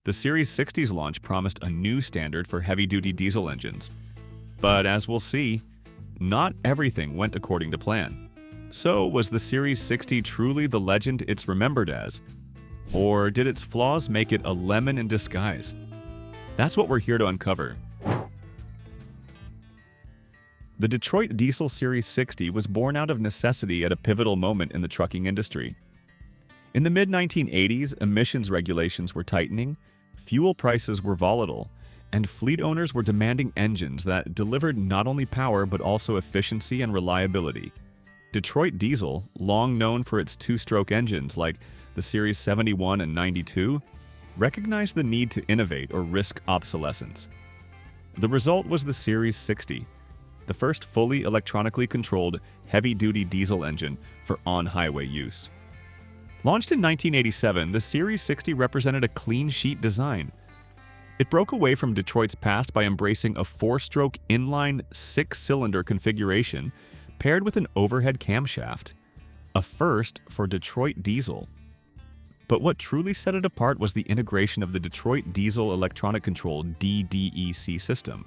The Series 60's launch promised a new standard for heavy-duty diesel engines. But as we'll see, not everything went according to plan. So, was the Series 60 truly the legend it's remembered as? Or did its flaws make it a lemon in disguise? That's what we're here to uncover. The Detroit Diesel Series 60 was born out of necessity at a pivotal moment in the trucking industry. In the mid-1980s, emissions regulations were tightening, fuel prices were volatile, and fleet owners were demanding engines that delivered not only power but also efficiency and reliability. Detroit Diesel, long known for its two-stroke engines like the Series 71 and 92, recognized the need to innovate or risk obsolescence. The result was the Series 60, the first fully electronically controlled heavy-duty diesel engine for on-highway use. Launched in 1987, the Series 60 represented a clean-sheet design. It broke away from Detroit's past by embracing a four-stroke inline six-cylinder configuration paired with an overhead camshaft, a first for Detroit Diesel. But what truly set it apart was the integration of the Detroit Diesel Electronic Control DDEC system.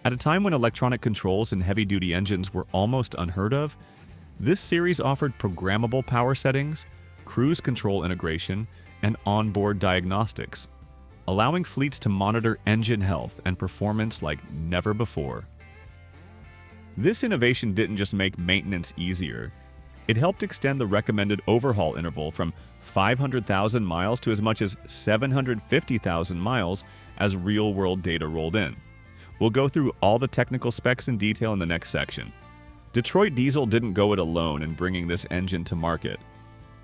At a time when electronic controls in heavy-duty engines were almost unheard of, this series offered programmable power settings, cruise control integration, and onboard diagnostics, allowing fleets to monitor engine health and performance like never before. This innovation didn't just make maintenance easier, it helped extend the recommended overhaul interval from 500,000 miles to as much as 750,000 miles as real-world data rolled in. We'll go through all the technical specs in detail in the next section. Detroit Diesel didn't go it alone in bringing this engine to market.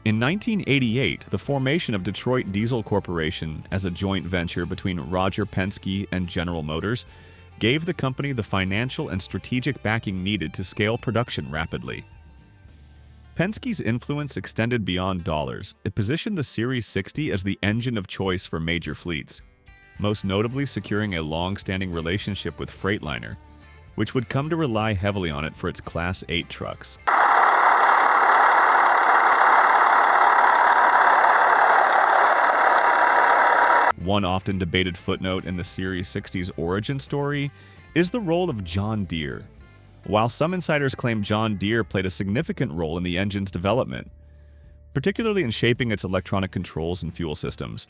In 1988, the formation of Detroit Diesel Corporation as a joint venture between Roger Penske and General Motors gave the company the financial and strategic backing needed to scale production rapidly. Penske's influence extended beyond dollars. It positioned the Series 60 as the engine of choice for major fleets, most notably securing a long-standing relationship with Freightliner, which would come to rely heavily on it for its Class 8 trucks. One often debated footnote in the Series 60's origin story is the role of John Deere. While some insiders claim John Deere played a significant role in the engine's development, particularly in shaping its electronic controls and fuel systems,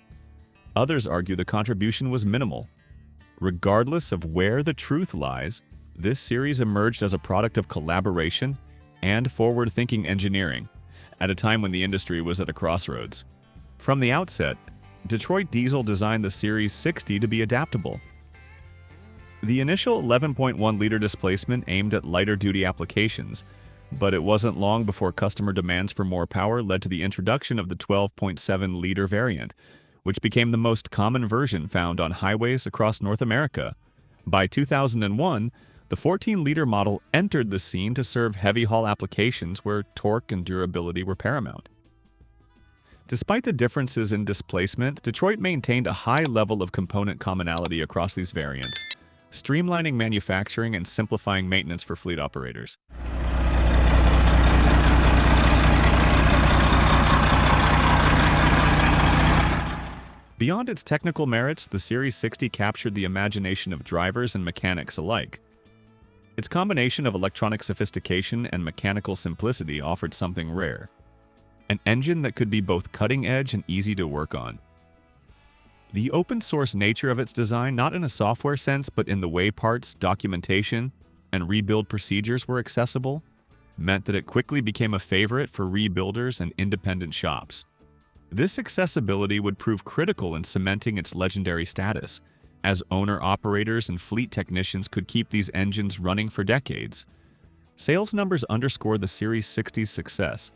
others argue the contribution was minimal. Regardless of where the truth lies, this series emerged as a product of collaboration and forward-thinking engineering at a time when the industry was at a crossroads. From the outset, Detroit Diesel designed the Series 60 to be adaptable. The initial 11.1-liter displacement aimed at lighter-duty applications, but it wasn't long before customer demands for more power led to the introduction of the 12.7-liter variant, which became the most common version found on highways across North America. By 2001, the 14-liter model entered the scene to serve heavy-haul applications where torque and durability were paramount. Despite the differences in displacement, Detroit maintained a high level of component commonality across these variants, streamlining manufacturing and simplifying maintenance for fleet operators. Beyond its technical merits, the Series 60 captured the imagination of drivers and mechanics alike. Its combination of electronic sophistication and mechanical simplicity offered something rare: an engine that could be both cutting-edge and easy to work on. The open-source nature of its design, not in a software sense but in the way parts, documentation, and rebuild procedures were accessible, meant that it quickly became a favorite for rebuilders and independent shops. This accessibility would prove critical in cementing its legendary status, as owner-operators and fleet technicians could keep these engines running for decades. Sales numbers underscore the Series 60's success.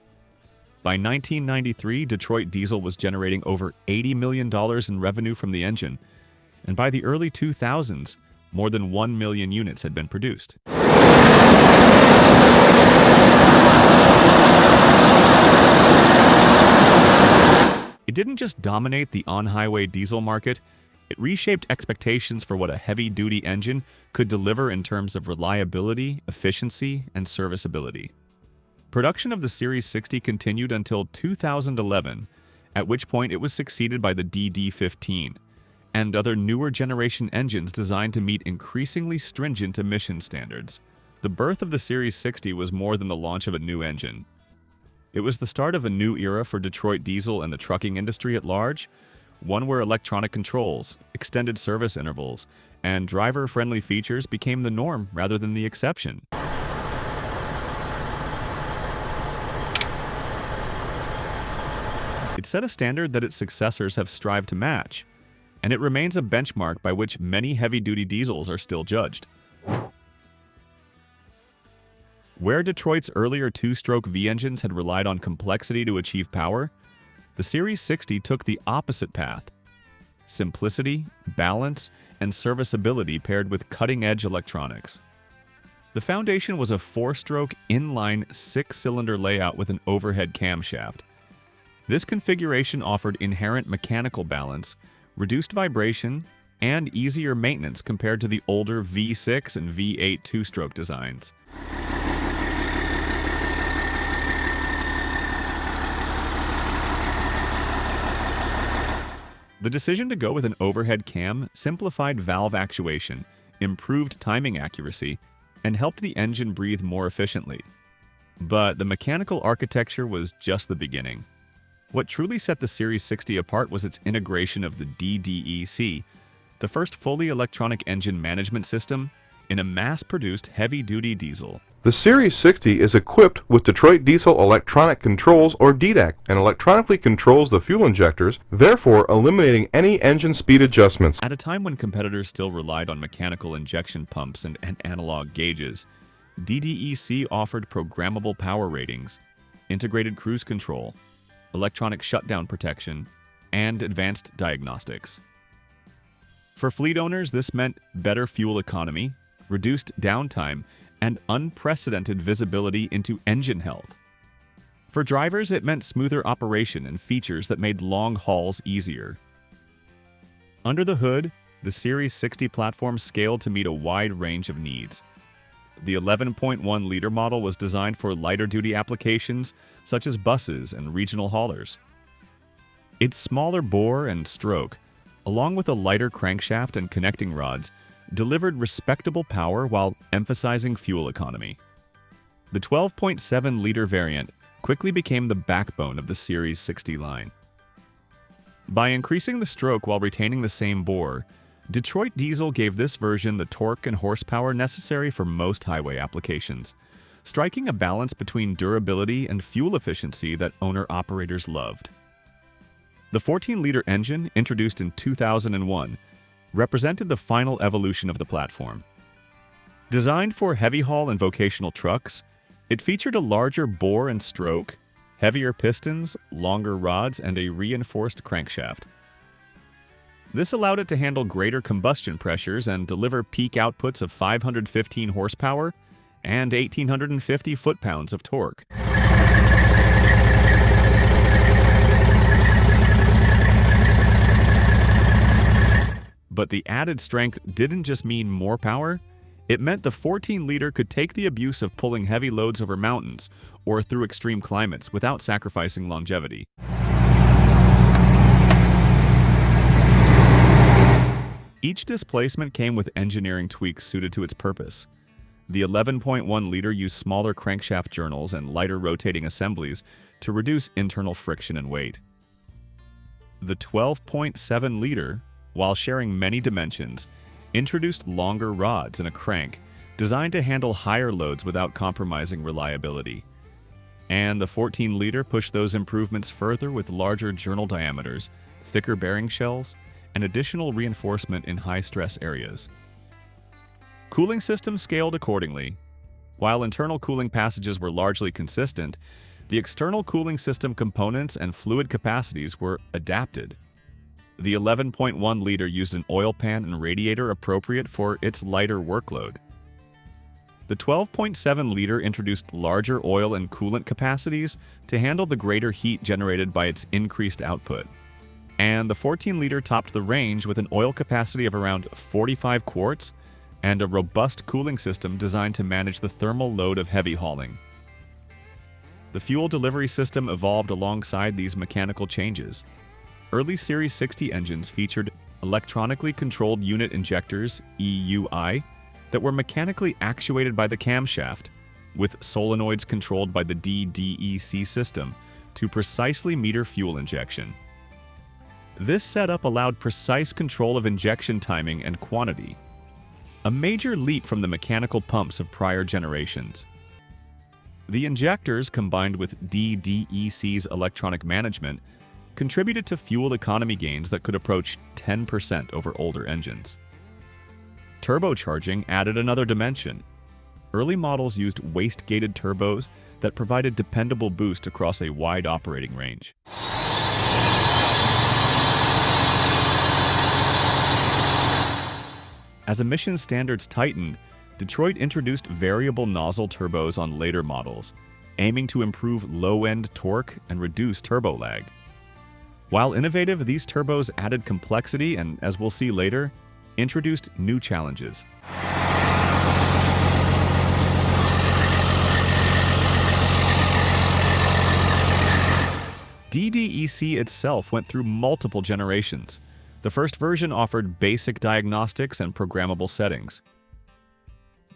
By 1993, Detroit Diesel was generating over $80 million in revenue from the engine, and by the early 2000s, more than 1 million units had been produced. It didn't just dominate the on-highway diesel market, it reshaped expectations for what a heavy-duty engine could deliver in terms of reliability, efficiency, and serviceability. Production of the Series 60 continued until 2011, at which point it was succeeded by the DD-15 and other newer generation engines designed to meet increasingly stringent emission standards. The birth of the Series 60 was more than the launch of a new engine. It was the start of a new era for Detroit diesel and the trucking industry at large, one where electronic controls, extended service intervals, and driver-friendly features became the norm rather than the exception. It set a standard that its successors have strived to match, and it remains a benchmark by which many heavy-duty diesels are still judged. Where Detroit's earlier two-stroke V-engines had relied on complexity to achieve power, the Series 60 took the opposite path. Simplicity, balance, and serviceability paired with cutting-edge electronics. The foundation was a four-stroke, inline, six-cylinder layout with an overhead camshaft. This configuration offered inherent mechanical balance, reduced vibration, and easier maintenance compared to the older V6 and V8 two-stroke designs. The decision to go with an overhead cam simplified valve actuation, improved timing accuracy, and helped the engine breathe more efficiently. But the mechanical architecture was just the beginning. What truly set the Series 60 apart was its integration of the DDEC, the first fully electronic engine management system, in a mass-produced heavy-duty diesel. The Series 60 is equipped with Detroit Diesel Electronic Controls, or DDEC, and electronically controls the fuel injectors, therefore eliminating any engine speed adjustments. At a time when competitors still relied on mechanical injection pumps and analog gauges, DDEC offered programmable power ratings, integrated cruise control, electronic shutdown protection, and advanced diagnostics. For fleet owners, this meant better fuel economy, reduced downtime, and unprecedented visibility into engine health. For drivers, it meant smoother operation and features that made long hauls easier. Under the hood, the Series 60 platform scaled to meet a wide range of needs. The 11.1-liter model was designed for lighter-duty applications such as buses and regional haulers. Its smaller bore and stroke, along with a lighter crankshaft and connecting rods, delivered respectable power while emphasizing fuel economy. The 12.7-liter variant quickly became the backbone of the Series 60 line. By increasing the stroke while retaining the same bore, Detroit Diesel gave this version the torque and horsepower necessary for most highway applications, striking a balance between durability and fuel efficiency that owner-operators loved. The 14-liter engine, introduced in 2001, represented the final evolution of the platform. Designed for heavy haul and vocational trucks, it featured a larger bore and stroke, heavier pistons, longer rods, and a reinforced crankshaft. This allowed it to handle greater combustion pressures and deliver peak outputs of 515 horsepower and 1,850 foot-pounds of torque. But the added strength didn't just mean more power, it meant the 14-liter could take the abuse of pulling heavy loads over mountains or through extreme climates without sacrificing longevity. Each displacement came with engineering tweaks suited to its purpose. The 11.1-liter used smaller crankshaft journals and lighter rotating assemblies to reduce internal friction and weight. The 12.7-liter, while sharing many dimensions, introduced longer rods and a crank designed to handle higher loads without compromising reliability. And the 14-liter pushed those improvements further with larger journal diameters, thicker bearing shells, and additional reinforcement in high-stress areas. Cooling systems scaled accordingly. While internal cooling passages were largely consistent, the external cooling system components and fluid capacities were adapted. The 11.1-liter used an oil pan and radiator appropriate for its lighter workload. The 12.7-liter introduced larger oil and coolant capacities to handle the greater heat generated by its increased output. And the 14-liter topped the range with an oil capacity of around 45 quarts and a robust cooling system designed to manage the thermal load of heavy hauling. The fuel delivery system evolved alongside these mechanical changes. Early Series 60 engines featured electronically controlled unit injectors, EUI, that were mechanically actuated by the camshaft, with solenoids controlled by the DDEC system to precisely meter fuel injection. This setup allowed precise control of injection timing and quantity, a major leap from the mechanical pumps of prior generations. The injectors, combined with DDEC's electronic management, contributed to fuel economy gains that could approach 10% over older engines. Turbocharging added another dimension. Early models used waste-gated turbos that provided dependable boost across a wide operating range. As emission standards tightened, Detroit introduced variable nozzle turbos on later models, aiming to improve low-end torque and reduce turbo lag. While innovative, these turbos added complexity and, as we'll see later, introduced new challenges. DDEC itself went through multiple generations. The first version offered basic diagnostics and programmable settings.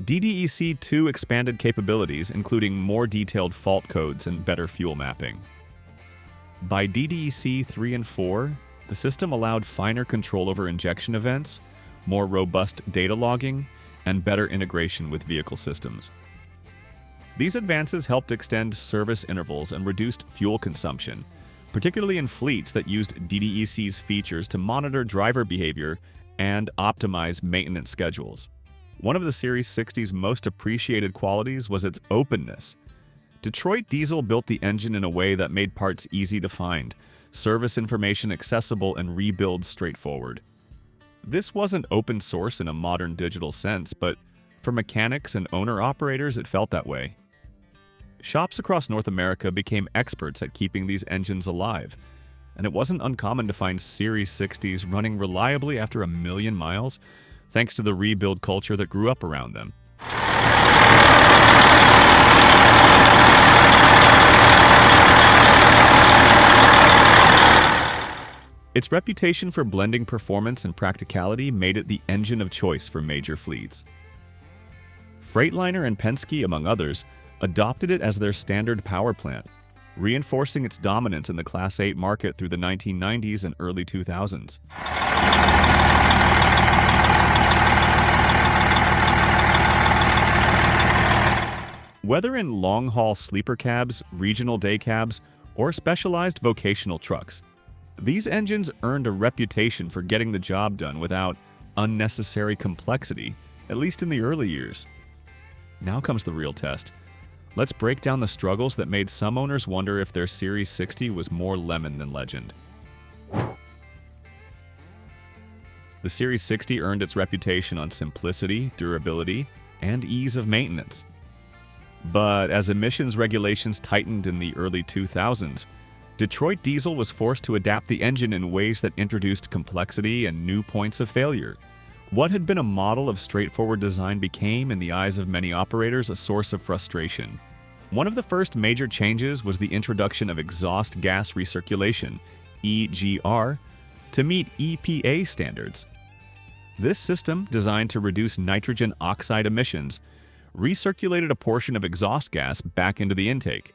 DDEC 2 expanded capabilities, including more detailed fault codes and better fuel mapping. By DDEC 3 and 4, the system allowed finer control over injection events, more robust data logging, and better integration with vehicle systems. These advances helped extend service intervals and reduced fuel consumption, particularly in fleets that used DDEC's features to monitor driver behavior and optimize maintenance schedules. One of the Series 60's most appreciated qualities was its openness. Detroit Diesel built the engine in a way that made parts easy to find, service information accessible, and rebuilds straightforward. This wasn't open source in a modern digital sense, but for mechanics and owner-operators, it felt that way. Shops across North America became experts at keeping these engines alive, and it wasn't uncommon to find Series 60s running reliably after 1 million miles, thanks to the rebuild culture that grew up around them. Its reputation for blending performance and practicality made it the engine of choice for major fleets. Freightliner and Penske, among others, adopted it as their standard power plant, reinforcing its dominance in the Class 8 market through the 1990s and early 2000s. Whether in long-haul sleeper cabs, regional day cabs, or specialized vocational trucks, these engines earned a reputation for getting the job done without unnecessary complexity, at least in the early years. Now comes the real test. Let's break down the struggles that made some owners wonder if their Series 60 was more lemon than legend. The Series 60 earned its reputation on simplicity, durability, and ease of maintenance. But as emissions regulations tightened in the early 2000s, Detroit Diesel was forced to adapt the engine in ways that introduced complexity and new points of failure. What had been a model of straightforward design became, in the eyes of many operators, a source of frustration. One of the first major changes was the introduction of exhaust gas recirculation, EGR, to meet EPA standards. This system, designed to reduce nitrogen oxide emissions, recirculated a portion of exhaust gas back into the intake.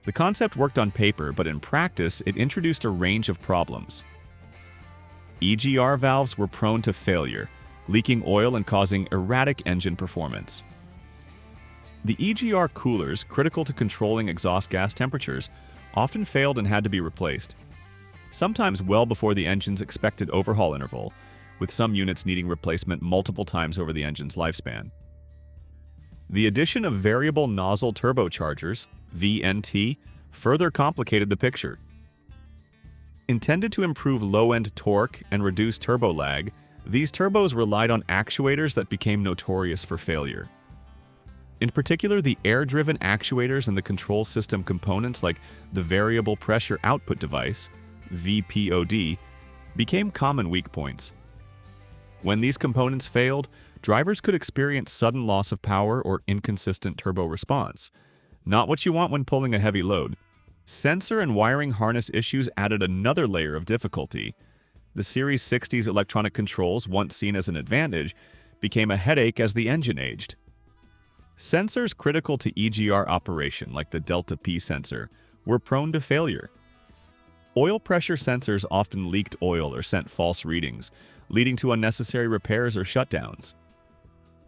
The concept worked on paper, but in practice, it introduced a range of problems. EGR valves were prone to failure, leaking oil and causing erratic engine performance. The EGR coolers, critical to controlling exhaust gas temperatures, often failed and had to be replaced, sometimes well before the engine's expected overhaul interval, with some units needing replacement multiple times over the engine's lifespan. The addition of variable nozzle turbochargers, VNT, further complicated the picture. Intended to improve low-end torque and reduce turbo lag, these turbos relied on actuators that became notorious for failure. In particular, the air-driven actuators and the control system components like the variable pressure output device, VPOD, became common weak points. When these components failed, drivers could experience sudden loss of power or inconsistent turbo response. Not what you want when pulling a heavy load. Sensor and wiring harness issues added another layer of difficulty. The Series 60's electronic controls, once seen as an advantage, became a headache as the engine aged. Sensors critical to EGR operation, like the Delta P sensor, were prone to failure. Oil pressure sensors often leaked oil or sent false readings, leading to unnecessary repairs or shutdowns.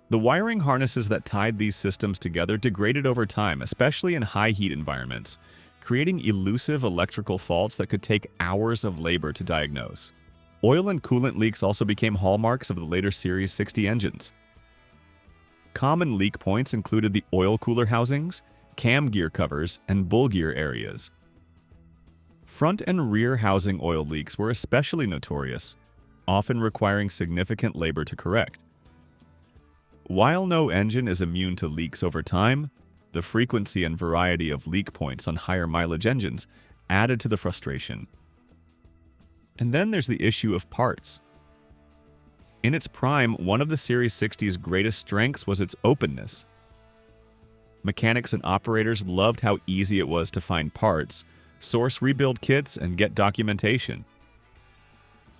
The wiring harnesses that tied these systems together degraded over time, especially in high heat environments, creating elusive electrical faults that could take hours of labor to diagnose. Oil and coolant leaks also became hallmarks of the later Series 60 engines. Common leak points included the oil cooler housings, cam gear covers, and bull gear areas. Front and rear housing oil leaks were especially notorious, often requiring significant labor to correct. While no engine is immune to leaks over time, the frequency and variety of leak points on higher mileage engines added to the frustration. And then there's the issue of parts. In its prime, one of the Series 60's greatest strengths was its openness. Mechanics and operators loved how easy it was to find parts, source rebuild kits, and get documentation.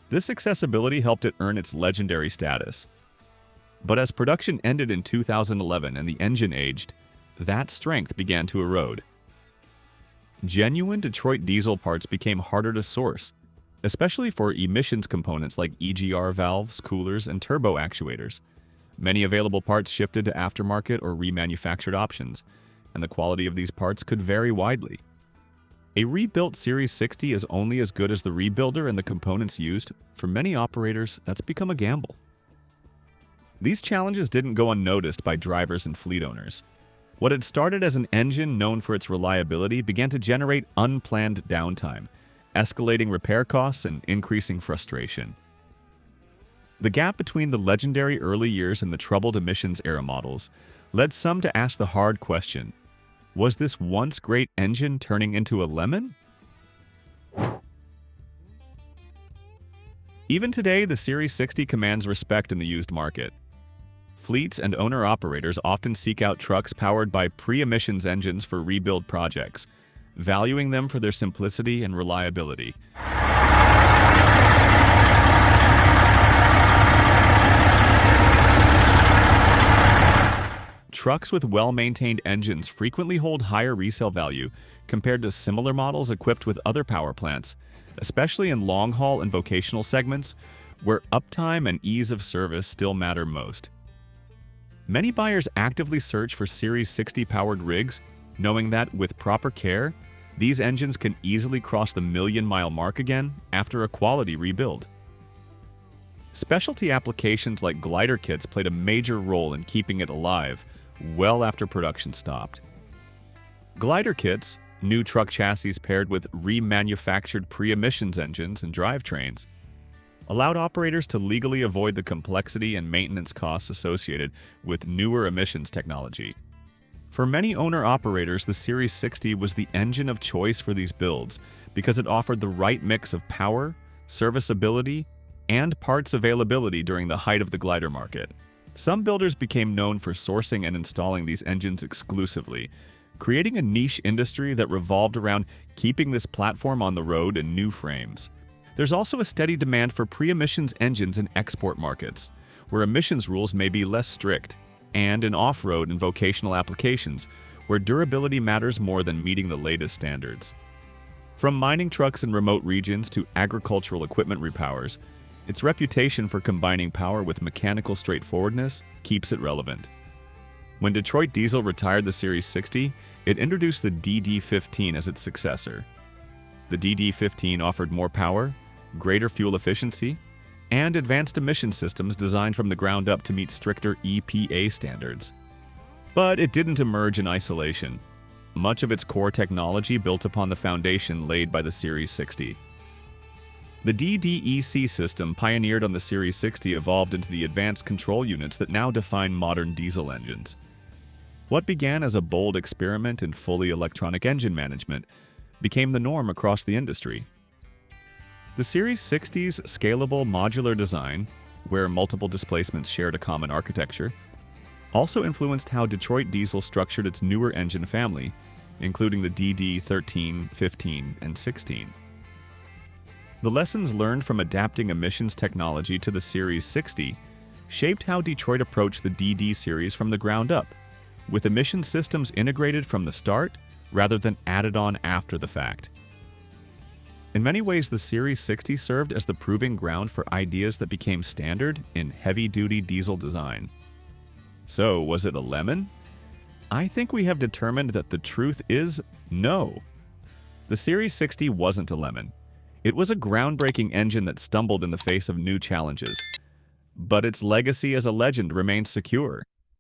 This accessibility helped it earn its legendary status. But as production ended in 2011 and the engine aged, that strength began to erode. Genuine Detroit diesel parts became harder to source, especially for emissions components like EGR valves, coolers, and turbo actuators. Many available parts shifted to aftermarket or remanufactured options, and the quality of these parts could vary widely. A rebuilt Series 60 is only as good as the rebuilder and the components used. For many operators, that's become a gamble. These challenges didn't go unnoticed by drivers and fleet owners. What had started as an engine known for its reliability began to generate unplanned downtime, escalating repair costs and increasing frustration. The gap between the legendary early years and the troubled emissions era models led some to ask the hard question: was this once great engine turning into a lemon? Even today, the Series 60 commands respect in the used market. Fleets and owner-operators often seek out trucks powered by pre-emissions engines for rebuild projects, valuing them for their simplicity and reliability. Trucks with well-maintained engines frequently hold higher resale value compared to similar models equipped with other power plants, especially in long-haul and vocational segments where uptime and ease of service still matter most. Many buyers actively search for Series 60-powered rigs, knowing that, with proper care, these engines can easily cross the million-mile mark again after a quality rebuild. Specialty applications like glider kits played a major role in keeping it alive well after production stopped. Glider kits, new truck chassis paired with remanufactured pre-emissions engines and drivetrains, allowed operators to legally avoid the complexity and maintenance costs associated with newer emissions technology. For many owner-operators, the Series 60 was the engine of choice for these builds because it offered the right mix of power, serviceability, and parts availability during the height of the glider market. Some builders became known for sourcing and installing these engines exclusively, creating a niche industry that revolved around keeping this platform on the road in new frames. There's also a steady demand for pre-emissions engines in export markets, where emissions rules may be less strict, and in off-road and vocational applications, where durability matters more than meeting the latest standards. From mining trucks in remote regions to agricultural equipment repowers, its reputation for combining power with mechanical straightforwardness keeps it relevant. When Detroit Diesel retired the Series 60, it introduced the DD15 as its successor. The DD15 offered more power, greater fuel efficiency, and advanced emission systems designed from the ground up to meet stricter EPA standards. But it didn't emerge in isolation. Much of its core technology built upon the foundation laid by the Series 60. The DDEC system pioneered on the Series 60 evolved into the advanced control units that now define modern diesel engines. What began as a bold experiment in fully electronic engine management became the norm across the industry. The Series 60's scalable modular design, where multiple displacements shared a common architecture, also influenced how Detroit Diesel structured its newer engine family, including the DD 13, 15, and 16. The lessons learned from adapting emissions technology to the Series 60 shaped how Detroit approached the DD series from the ground up, with emission systems integrated from the start rather than added on after the fact. In many ways, the Series 60 served as the proving ground for ideas that became standard in heavy-duty diesel design. So, was it a lemon? I think we have determined that the truth is no. The Series 60 wasn't a lemon. It was a groundbreaking engine that stumbled in the face of new challenges. But its legacy as a legend remains secure.